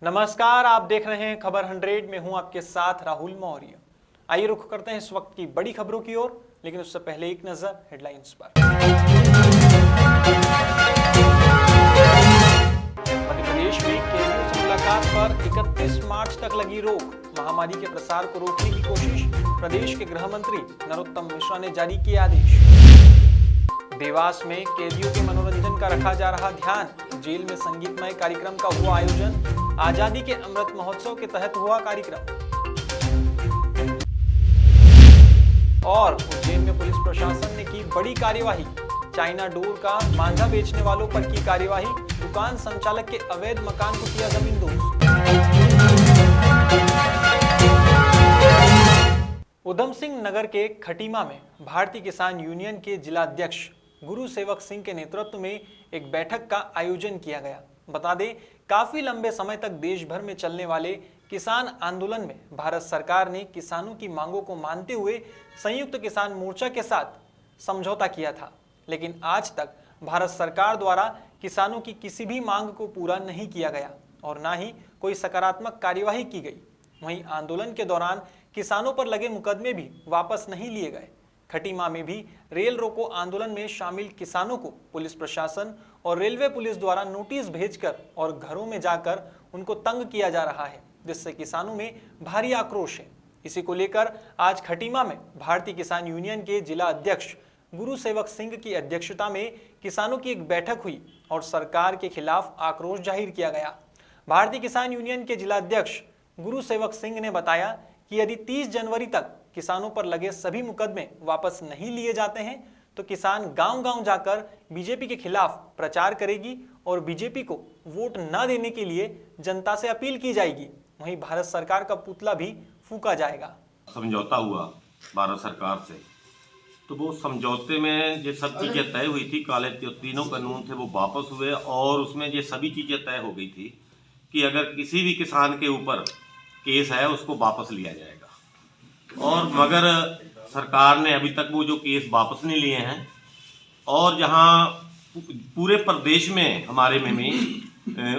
नमस्कार, आप देख रहे हैं खबर 100 में हूं आपके साथ राहुल मौर्य। आइए रुख करते हैं इस वक्त की बड़ी खबरों की ओर, लेकिन उससे पहले एक नजर हेडलाइंस पर। मध्य प्रदेश में कैदियों से मुलाकात पर 31 मार्च तक लगी रोक। महामारी के प्रसार को रोकने की कोशिश, प्रदेश के गृह मंत्री नरोत्तम मिश्रा ने जारी किए आदेश। देवास में कैदियों के मनोरंजन का रखा जा रहा ध्यान, जेल में संगीतमय कार्यक्रम का हुआ आयोजन। आजादी के अमृत महोत्सव के तहत हुआ कार्यक्रम। और उज्जैन में पुलिस प्रशासन ने की बड़ी कार्यवाही, चाइना डोर का मांझा बेचने वालों पर की कार्यवाही, दुकान संचालक के अवैध मकान को किया जमींदोज। उधम सिंह नगर के खटीमा में भारतीय किसान यूनियन के जिला अध्यक्ष गुरु सेवक सिंह के नेतृत्व में एक बैठक का आयोजन किया गया। बता दें, काफी लंबे समय तक देश भर में चलने वाले किसान आंदोलन में भारत सरकार ने किसानों की मांगों को मानते हुए संयुक्त किसान मोर्चा के साथ समझौता किया था, लेकिन आज तक भारत सरकार द्वारा किसानों की किसी भी मांग को पूरा नहीं किया गया और न ही कोई सकारात्मक कार्यवाही की गई। वहीं आंदोलन के दौरान किसानों पर लगे मुकदमे भी वापस नहीं लिए गए। खटीमा में भी रेल रोको आंदोलन में शामिल किसानों को पुलिस प्रशासन और रेलवे पुलिस द्वारा नोटिस भेजकर और घरों में जाकर उनको तंग किया जा रहा है, जिससे किसानों में भारी आक्रोश है। इसी को लेकर आज खटीमा में भारतीय किसान यूनियन के जिला अध्यक्ष गुरु सेवक सिंह की अध्यक्षता में किसानों की एक बैठक हुई और सरकार के खिलाफ आक्रोश जाहिर किया गया। भारतीय किसान यूनियन के जिला अध्यक्ष गुरु सेवक सिंह ने बताया कि यदि 30 जनवरी तक किसानों पर लगे सभी मुकदमे वापस नहीं लिए जाते हैं तो किसान गांव-गांव जाकर बीजेपी के खिलाफ प्रचार करेगी और बीजेपी को वोट न देने के लिए जनता से अपील की जाएगी। वहीं भारत सरकार का पुतला भी फूंका जाएगा। समझौता हुआ भारत सरकार से, तो वो समझौते में ये सब चीजें तय हुई थी, काले जो तीनों कानून थे वो वापस हुए और उसमें ये सभी चीजें तय हो गई थी कि अगर किसी भी किसान के ऊपर केस है उसको वापस लिया जाएगा। और मगर सरकार ने अभी तक वो जो केस वापस नहीं लिए हैं और जहां पूरे प्रदेश में हमारे में भी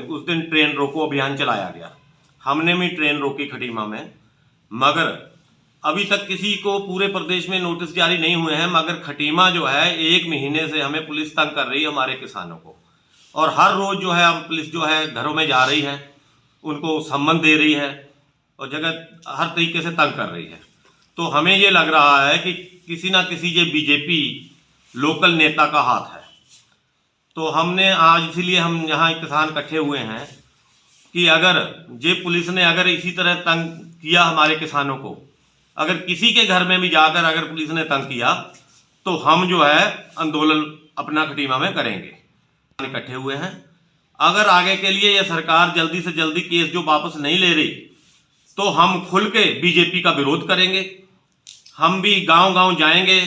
उस दिन ट्रेन रोको अभियान चलाया गया। हमने भी ट्रेन रोकी खटीमा में, मगर अभी तक किसी को पूरे प्रदेश में नोटिस जारी नहीं हुए हैं। मगर खटीमा जो है 1 महीने से हमें पुलिस तंग कर रही है, हमारे किसानों को, और हर रोज जो है पुलिस जो है घरों में जा रही है, उनको सम्मन दे रही है और जगह हर तरीके से तंग कर रही है। तो हमें ये लग रहा है कि किसी ना किसी ये बीजेपी लोकल नेता का हाथ है। तो हमने आज इसीलिए हम यहाँ किसान इकट्ठे हुए हैं कि अगर ये पुलिस ने अगर इसी तरह तंग किया हमारे किसानों को, अगर किसी के घर में भी जाकर अगर पुलिस ने तंग किया तो हम जो है आंदोलन अपना खटीमा में करेंगे। इकट्ठे हुए हैं, अगर आगे के लिए ये सरकार जल्दी से जल्दी केस जो वापस नहीं ले रही तो हम खुल के बीजेपी का विरोध करेंगे। हम भी गांव-गांव जाएंगे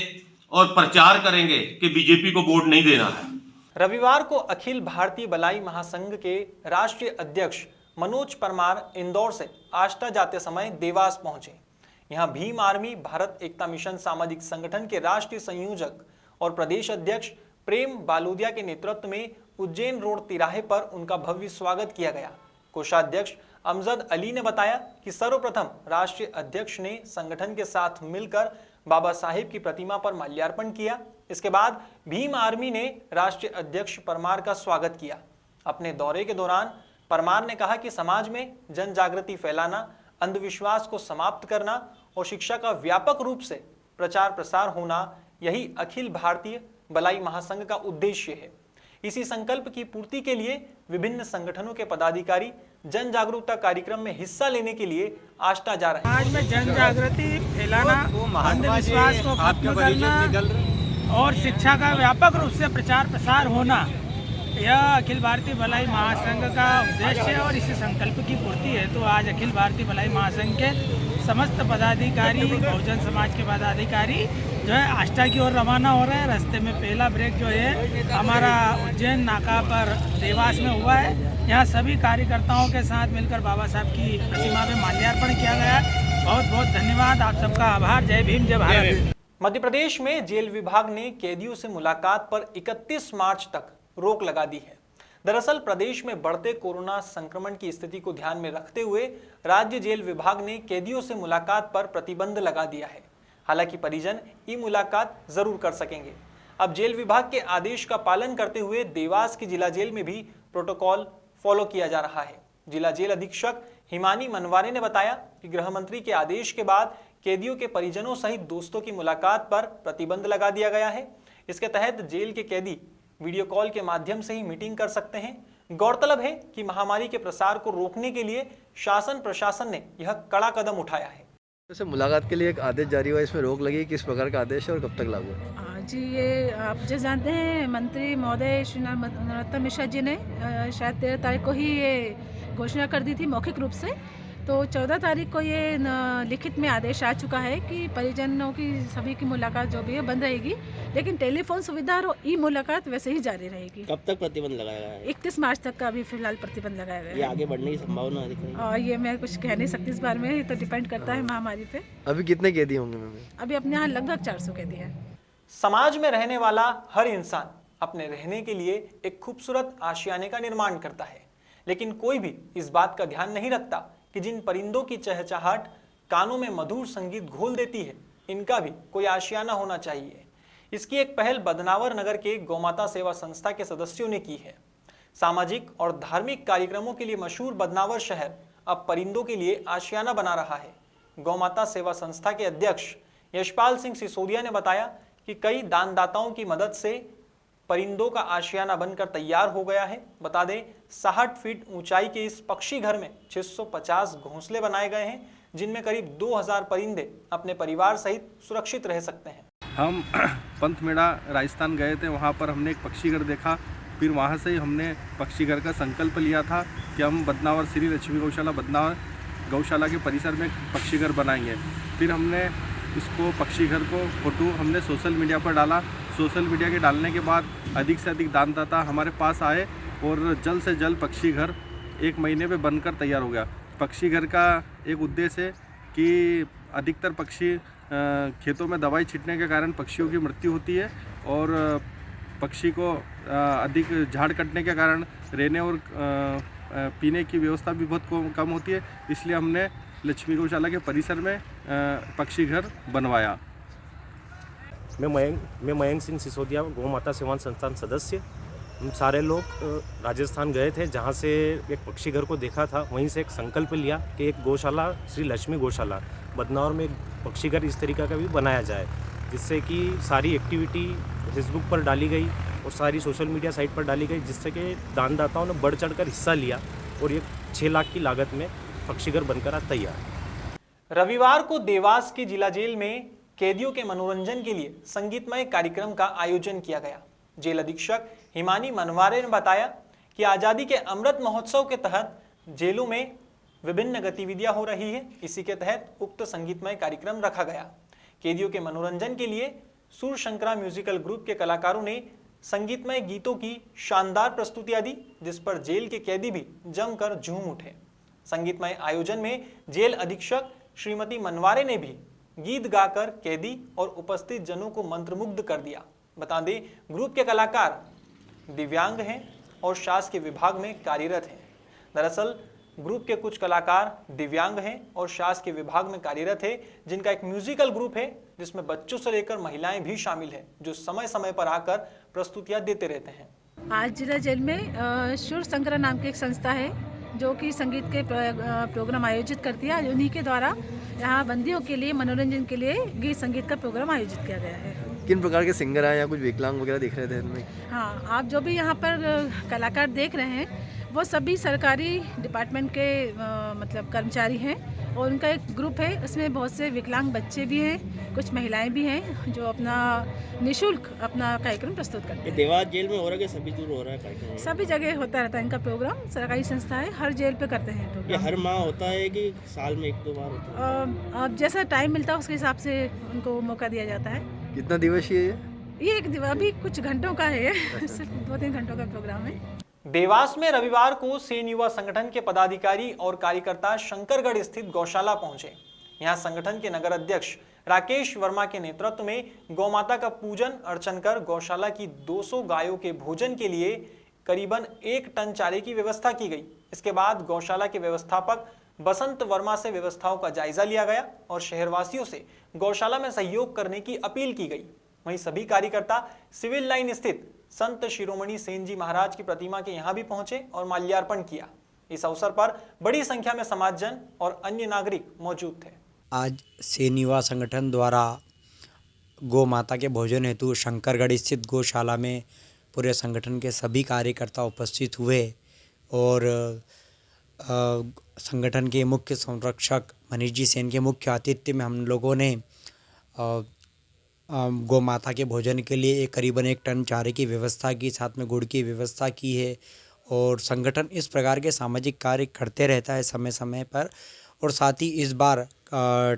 और प्रचार करेंगे कि बीजेपी को वोट नहीं देना है। रविवार को अखिल भारतीय बलाई महासंघ के राष्ट्रीय अध्यक्ष मनोज परमार इंदौर से आष्टा जाते समय देवास पहुंचे। यहां भीम आर्मी भारत एकता मिशन सामाजिक संगठन के राष्ट्रीय संयोजक और प्रदेश अध्यक्ष प्रेम बालोदिया के नेतृत्व में उज्जैन रोड तिराहे पर उनका भव्य स्वागत किया गया। कोषाध्यक्ष अमजद अली ने बताया कि सर्वप्रथम राष्ट्रीय अध्यक्ष ने संगठन के साथ मिलकर बाबा साहेब की प्रतिमा पर माल्यार्पण किया। इसके बाद भीम आर्मी ने राष्ट्रीय अध्यक्ष परमार का स्वागत किया। अपने दौरे के दौरान परमार ने कहा कि समाज में जन जागृति फैलाना, अंधविश्वास को समाप्त करना और शिक्षा का व्यापक रूप से प्रचार प्रसार होना, यही अखिल भारतीय बलाई महासंघ का उद्देश्य है। इसी संकल्प की पूर्ति के लिए विभिन्न संगठनों के पदाधिकारी जन जागरूकता कार्यक्रम में हिस्सा लेने के लिए आष्टा जा रहे हैं। समाज में जन जागृति फैलाना, अंधविश्वास को खत्म करना और शिक्षा का व्यापक रूप से प्रचार प्रसार होना, यह अखिल भारतीय भलाई महासंघ का उद्देश्य है और इसी संकल्प की पूर्ति है। तो आज अखिल भारतीय भलाई महासंघ के समस्त पदाधिकारी, बहुजन समाज के पदाधिकारी जो है आष्टा की ओर रवाना हो रहे हैं। रास्ते में पहला ब्रेक जो है हमारा उज्जैन नाका पर देवास में हुआ है। यहाँ सभी कार्यकर्ताओं के साथ मिलकर बाबा साहब की प्रतिमा में माल्यार्पण किया गया। बहुत बहुत धन्यवाद, आप सबका आभार। जय भीम, जय भारत। मध्य प्रदेश में जेल विभाग ने कैदियों से मुलाकात पर 31 मार्च तक रोक लगा दी है। दरअसल प्रदेश में बढ़ते कोरोना संक्रमण की स्थिति को ध्यान में रखते हुए राज्य जेल विभाग ने कैदियों से मुलाकात पर प्रतिबंध लगा दिया है। हालांकि परिजन ई मुलाकात जरूर कर सकेंगे। अब जेल विभाग के आदेश का पालन करते हुए देवास की जिला जेल में भी प्रोटोकॉल फॉलो किया जा रहा है। जिला जेल अधीक्षक हिमानी मनवारे ने बताया कि गृह मंत्री के आदेश के बाद कैदियों के परिजनों सहित दोस्तों की मुलाकात पर प्रतिबंध लगा दिया गया है। इसके तहत जेल के कैदी वीडियो कॉल के माध्यम से ही मीटिंग कर सकते हैं। गौरतलब है कि महामारी के प्रसार को रोकने के लिए शासन प्रशासन ने यह कड़ा कदम उठाया है। जैसे मुलाकात के लिए एक आदेश जारी हुआ, इसमें रोक लगी, किस प्रकार का आदेश है और कब तक लागू है? जी, ये आप जो जानते हैं मंत्री महोदय श्री नरोत्तम मिश्रा जी ने शायद 13 तारीख को ही ये घोषणा कर दी थी मौखिक रूप से। तो 14 तारीख को ये लिखित में आदेश आ चुका है कि परिजनों की सभी की मुलाकात जो भी है बंद रहेगी, लेकिन टेलीफोन सुविधा और ई मुलाकात वैसे ही जारी रहेगी। कब तक प्रतिबंध लगाया गया है? 31 मार्च तक का अभी फिलहाल प्रतिबंध लगाया गया है। ये आगे बढ़ने की संभावना दिख रही है? और ये मैं कुछ कह नहीं सकती इस बारे में, ये तो डिपेंड करता है महामारी पे। अभी कितने कैदी होंगे मैम? अभी अपने यहाँ लगभग 400 कैदी है। समाज में रहने वाला हर इंसान अपने रहने के लिए एक खूबसूरत आशियाने का निर्माण करता है, लेकिन कोई भी इस बात का ध्यान नहीं रखता कि जिन परिंदों की चहचहाट कानों में मधुर संगीत घोल देती है, इनका भी कोई आशियाना होना चाहिए। इसकी एक पहल बदनावर नगर के गौमाता सेवा संस्था के सदस्यों ने की है। सामाजिक और धार्मिक कार्यक्रमों के लिए मशहूर बदनावर शहर अब परिंदों के लिए आशियाना बना रहा है। गौमाता सेवा संस्था के अध्यक्ष यशपाल सिंह सिसोदिया ने बताया कि कई दानदाताओं की मदद से परिंदों का आशियाना बनकर तैयार हो गया है। बता दें 60 फीट ऊंचाई के इस पक्षी घर में 650 घोंसले बनाए गए हैं, जिनमें करीब 2000 परिंदे अपने परिवार सहित सुरक्षित रह सकते हैं। हम पंथमेड़ा राजस्थान गए थे, वहाँ पर हमने एक पक्षी घर देखा। फिर वहाँ से ही हमने पक्षी घर का संकल्प लिया था कि हम बदनावर श्री लक्ष्मी गौशाला बदनावर गौशाला के परिसर में पक्षी घर बनाएंगे। फिर हमने इसको पक्षी घर को फोटो हमने सोशल मीडिया पर डाला। सोशल मीडिया के डालने के बाद अधिक से अधिक दानदाता हमारे पास आए और जल्द से जल्द पक्षी घर 1 महीने में बनकर तैयार हो गया। पक्षी घर का एक उद्देश्य है कि अधिकतर पक्षी खेतों में दवाई छिड़कने के कारण पक्षियों की मृत्यु होती है और पक्षी को अधिक झाड़ कटने के कारण रहने और पीने की व्यवस्था भी बहुत कम होती है। इसलिए हमने लक्ष्मी गौशाला के परिसर में पक्षी घर बनवाया। मैं मयंक सिंह सिसोदिया, गौ माता सेवा संस्थान सदस्य। हम सारे लोग राजस्थान गए थे, जहाँ से एक पक्षी घर को देखा था, वहीं से एक संकल्प लिया कि एक गौशाला श्री लक्ष्मी गौशाला बदनावर में एक पक्षी घर इस तरीका का भी बनाया जाए, जिससे कि सारी एक्टिविटी फेसबुक पर डाली गई और सारी सोशल मीडिया साइट पर डाली गई, जिससे कि दानदाताओं ने बढ़ चढ़कर हिस्सा लिया और ये 6 लाख की लागत में पक्षी घर बनकर आज तैयार। रविवार को देवास की जिला जेल में कैदियों के मनोरंजन के लिए संगीतमय कार्यक्रम का आयोजन किया गया। जेल अधीक्षक हिमानी मनवारे ने बताया कि आज़ादी के अमृत महोत्सव के तहत जेलों में विभिन्न गतिविधियां हो रही है। इसी के तहत उक्त संगीतमय कार्यक्रम रखा गया। कैदियों के मनोरंजन के लिए सूर शंकरा म्यूजिकल ग्रुप के कलाकारों ने संगीतमय गीतों की शानदार प्रस्तुतियां दी, जिस पर जेल के कैदी भी जमकर झूम उठे। संगीतमय आयोजन में जेल अधीक्षक श्रीमती मनवारे ने भी गीत गाकर कैदी और उपस्थित जनों को मंत्रमुग्ध कर दिया। बता दें, ग्रुप के कलाकार दिव्यांग हैं और शासकीय विभाग में कार्यरत हैं। दरअसल ग्रुप के कुछ कलाकार दिव्यांग हैं और शासकीय विभाग में कार्यरत है, जिनका एक म्यूजिकल ग्रुप है जिसमें बच्चों से लेकर महिलाएं भी शामिल हैं, जो समय समय पर आकर प्रस्तुतियां देते रहते हैं। आज जिला जेल में सूर शंकरा नाम की एक संस्था है जो कि संगीत के प्रोग्राम आयोजित करती है। उन्हीं के द्वारा यहाँ बंदियों के लिए मनोरंजन के लिए गीत संगीत का प्रोग्राम आयोजित किया गया है। किन प्रकार के सिंगर आए या कुछ विकलांग वगैरह दिख रहे थे इनमें? हाँ, आप जो भी यहाँ पर कलाकार देख रहे हैं वो सभी सरकारी डिपार्टमेंट के मतलब कर्मचारी हैं और उनका एक ग्रुप है। उसमें बहुत से विकलांग बच्चे भी हैं, कुछ महिलाएं भी हैं जो अपना निःशुल्क अपना कार्यक्रम प्रस्तुत करते हैं। देवास जेल में हो रहा है कि सभी दूर हो रहा है कार्यक्रम? सभी जगह होता रहता है इनका प्रोग्राम। सरकारी संस्था है, हर जेल पे करते हैं ये प्रोग्राम। हर माह होता है कि साल में 1-2 बार होता है? अब जैसा टाइम मिलता है उसके हिसाब से उनको मौका दिया जाता है। कितना दिवसीय है ये? अभी कुछ घंटों का है, सिर्फ 2-3 घंटों का प्रोग्राम है। देवास में रविवार को सेन युवा संगठन के पदाधिकारी और कार्यकर्ता शंकरगढ़ स्थित गौशाला पहुंचे। यहां संगठन के नगर अध्यक्ष राकेश वर्मा के नेतृत्व में गौमाता का पूजन अर्चन कर गौशाला की 200 गायों के भोजन के लिए करीबन 1 टन चारे की व्यवस्था की गई। इसके बाद गौशाला के व्यवस्थापक बसंत वर्मा से व्यवस्थाओं का जायजा लिया गया और शहरवासियों से गौशाला में सहयोग करने की अपील की गई। वहीं सभी कार्यकर्ता सिविल लाइन स्थित संत शिरोमणि सेन जी महाराज की प्रतिमा के यहाँ भी पहुंचे और माल्यार्पण किया। इस अवसर पर बड़ी संख्या में समाजजन और अन्य नागरिक मौजूद थे। आज सेन युवा संगठन द्वारा गौ माता के भोजन हेतु शंकरगढ़ स्थित गौशाला में पूरे संगठन के सभी कार्यकर्ता उपस्थित हुए और संगठन के मुख्य संरक्षक मनीष जी सेन के मुख्य आतिथ्य में हम लोगों ने गौ माता के भोजन के लिए करीबन 1 टन चारे की व्यवस्था की, साथ में गुड़ की व्यवस्था की है। और संगठन इस प्रकार के सामाजिक कार्य करते रहता है समय समय पर। और साथ ही इस बार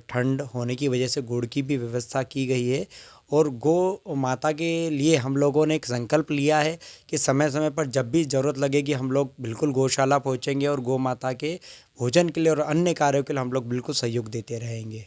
ठंड होने की वजह से गुड़ की भी व्यवस्था की गई है। और गौ माता के लिए हम लोगों ने एक संकल्प लिया है कि समय समय पर जब भी ज़रूरत लगेगी हम लोग बिल्कुल गौशाला पहुंचेंगे और गौ माता के भोजन के लिए और अन्य कार्यों के लिए हम लोग बिल्कुल सहयोग देते रहेंगे।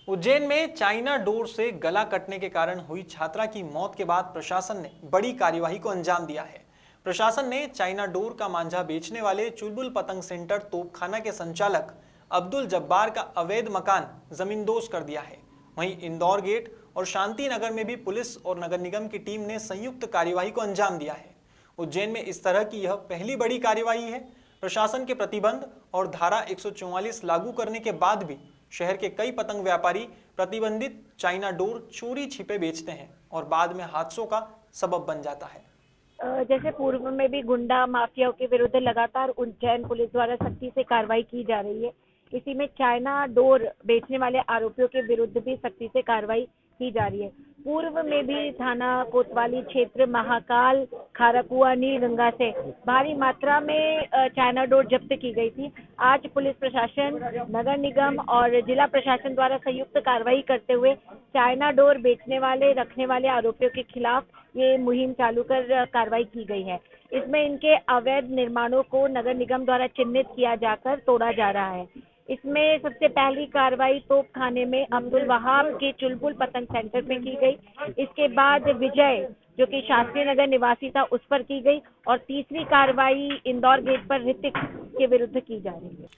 उज्जैन में चाइना डोर से गला कटने के कारण हुई छात्रा की मौत के बाद प्रशासन ने बड़ी कार्यवाही को अंजाम दिया है। प्रशासन ने चाइना डोर का मांझा बेचने वाले चुलबुल पतंग सेंटर तोपखाना के संचालक अब्दुल जब्बार का अवैध मकान जमींदोज कर दिया है। वहीं इंदौर गेट और शांति नगर में भी पुलिस और नगर निगम की टीम ने संयुक्त कार्यवाही को अंजाम दिया है। उज्जैन में इस तरह की यह पहली बड़ी कार्यवाही है। प्रशासन के प्रतिबंध और धारा 144 लागू करने के बाद भी शहर के कई पतंग व्यापारी प्रतिबंधित चाइना डोर चोरी छिपे बेचते हैं और बाद में हादसों का सबब बन जाता है। जैसे पूर्व में भी गुंडा माफियाओं के विरुद्ध लगातार उज्जैन पुलिस द्वारा सख्ती से कार्रवाई की जा रही है, इसी में चाइना डोर बेचने वाले आरोपियों के विरुद्ध भी सख्ती से कार्रवाई की जा रही है। पूर्व में भी थाना कोतवाली क्षेत्र महाकाल खाराकुआ नील गंगा से भारी मात्रा में चाइना डोर जब्त की गई थी। आज पुलिस प्रशासन, नगर निगम और जिला प्रशासन द्वारा संयुक्त कार्रवाई करते हुए चाइना डोर बेचने वाले रखने वाले आरोपियों के खिलाफ ये मुहिम चालू कर कार्रवाई की गई है। इसमें इनके अवैध निर्माणों को नगर निगम द्वारा चिन्हित किया जाकर तोड़ा जा रहा है। इसमें सबसे पहली कार्रवाई तोपखाने में अब्दुल वहाब के चुलबुल पतंग सेंटर पे की गई। इसके बाद विजय जो कि शास्त्री नगर निवासी था उस पर की गई और तीसरी कार्रवाई इंदौर गेट पर ऋतिक के विरुद्ध की जा रही है।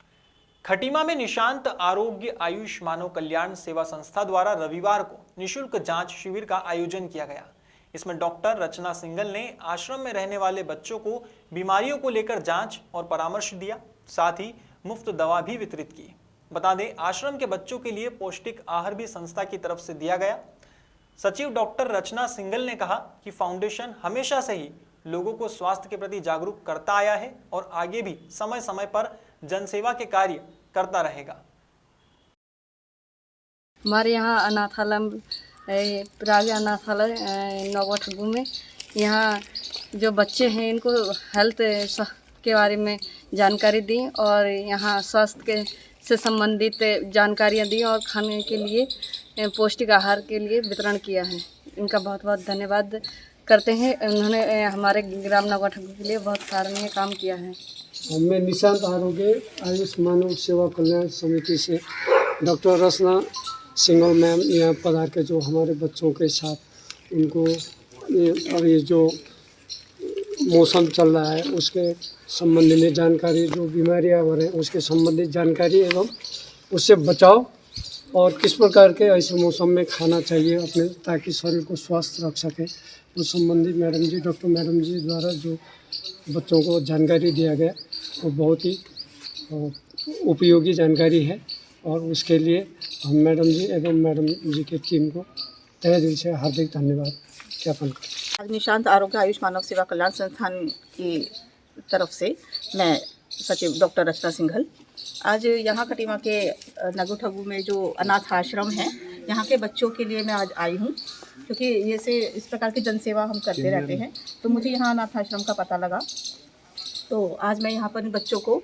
खटीमा में निशांत आरोग्य आयुष मानव कल्याण सेवा संस्था द्वारा रविवार को निःशुल्क जांच शिविर का आयोजन किया गया। इसमें डॉक्टर रचना सिंघल ने आश्रम में रहने वाले बच्चों को बीमारियों को लेकर जांच और परामर्श दिया, साथ ही मुफ्त दवा भी वितरित की। बता दें, आश्रम के बच्चों के लिए पौष्टिक आहार भी संस्था की तरफ से दिया गया। सचिव डॉक्टर रचना सिंघल ने कहा कि फाउंडेशन हमेशा से ही लोगों को स्वास्थ्य के प्रति जागरूक करता आया है और आगे भी समय समय पर जनसेवा के कार्य करता रहेगा। हमारे यहाँ अनाथालय प्राग अनाथालय नौगठगू में यहाँ जो बच्चे हैं इनको हेल्थ के बारे में जानकारी दी और यहाँ स्वास्थ्य के से संबंधित जानकारियाँ दी और खाने के लिए पौष्टिक आहार के लिए वितरण किया है। इनका बहुत बहुत धन्यवाद करते हैं। उन्होंने हमारे ग्राम नौगठगू के लिए बहुत सराहनीय काम किया है। मैं निशांत आरोग्य आयुष मानव सेवा कल्याण समिति से डॉक्टर रचना सिंघल मैम यहाँ पधार के जो हमारे बच्चों के साथ उनको ये जो मौसम चल रहा है उसके संबंधी में जानकारी, जो बीमारियाँ हो रही हैं उसके संबंधित जानकारी एवं उससे बचाव और किस प्रकार के ऐसे मौसम में खाना चाहिए अपने ताकि शरीर को स्वस्थ रख सके, उस संबंधी मैडम जी डॉक्टर मैडम जी द्वारा जो बच्चों को जानकारी दिया गया वो बहुत ही उपयोगी जानकारी है और उसके लिए हम मैडम जी एवं मैडम जी की टीम को तहे दिल से हार्दिक धन्यवाद ज्ञापन करते हैं। आज निशांत आरोग्य आयुष मानव सेवा कल्याण संस्थान की तरफ से मैं सचिव डॉक्टर रचना सिंघल आज यहाँ खटीमा के नगुठगू में जो अनाथ आश्रम है यहाँ के बच्चों के लिए मैं आज आई हूँ, क्योंकि ये से इस प्रकार की जनसेवा हम करते रहते हैं तो मुझे यहाँ अनाथ आश्रम का पता लगा। तो आज मैं यहाँ पर बच्चों को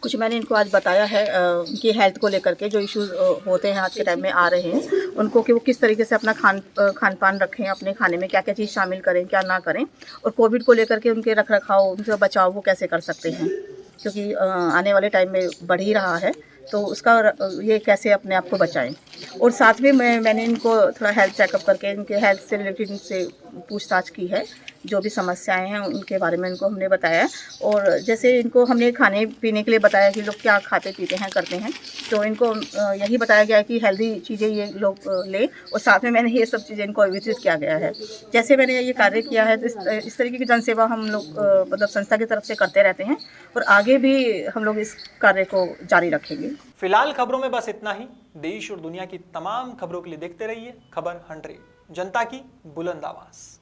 कुछ मैंने इनको आज बताया है उनकी हेल्थ को लेकर के जो इश्यूज होते हैं आज के टाइम में आ रहे हैं उनको कि वो किस तरीके से अपना खान पान रखें, अपने खाने में क्या क्या चीज़ शामिल करें क्या ना करें, और कोविड को लेकर के उनके रख रखाव उनसे बचाव वो कैसे कर सकते हैं, क्योंकि आने वाले टाइम में बढ़ ही रहा है तो उसका ये कैसे अपने आप को बचाएं। और साथ में मैंने इनको थोड़ा हेल्थ चेकअप करके इनके हेल्थ से रिलेटेड इनसे पूछताछ की है जो भी समस्याएं हैं उनके बारे में इनको हमने बताया। और जैसे इनको हमने खाने पीने के लिए बताया कि लोग क्या खाते पीते हैं करते हैं, तो इनको यही बताया गया कि हेल्दी चीज़ें ये लोग ले, और साथ में मैंने ये सब चीज़ें इनको वितरित किया गया है। जैसे मैंने ये कार्य किया है तो इस तरीके की जनसेवा हम लोग मतलब संस्था की तरफ से करते रहते हैं और आगे भी हम लोग इस कार्य को जारी रखेंगे। फिलहाल खबरों में बस इतना ही। देश और दुनिया की तमाम खबरों के लिए देखते रहिए खबर 100, जनता की बुलंद आवाज।